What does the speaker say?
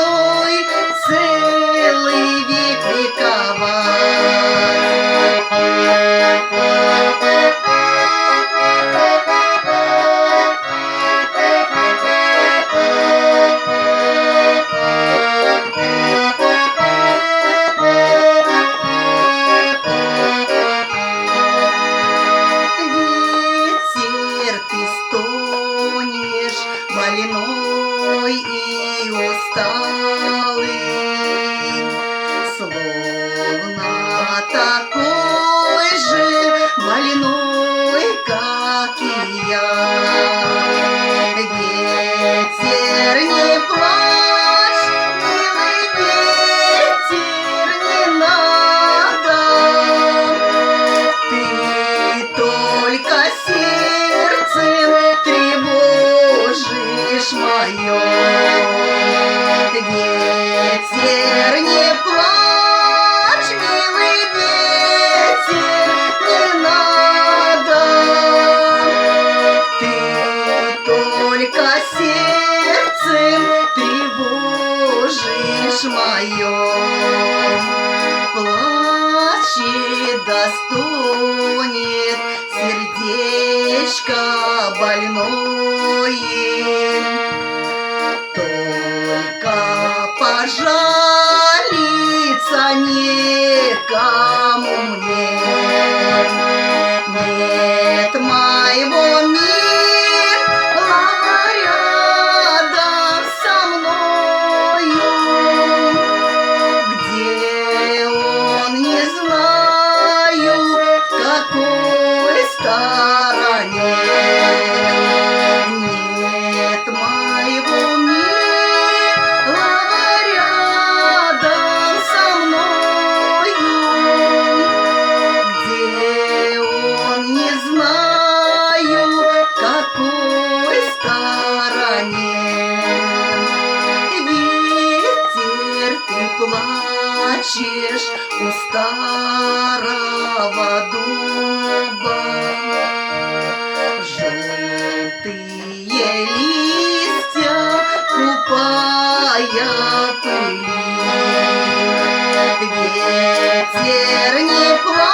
мной целый век вековать. Ветер, ты стонешь, больной и усталый, словно такой же больной, как и я. Ветер, не плачь, милый ветер, не надо, ты только сердцем тревожишь мое. Ветер, не плачь, милый ветер, не надо, ты только сердцем тревожишь мое. Плачет, да стонет сердечко больное, только пожалиться некому мне. Нет моего милого рядом со мною, где он, не знаю, в какой стороне. Нет моего милого рядом со мною, где он, не знаю, в какой стороне. Ветер, ты плачешь у старого дуба, желтые листья купая пыли. Ветер, не плачь,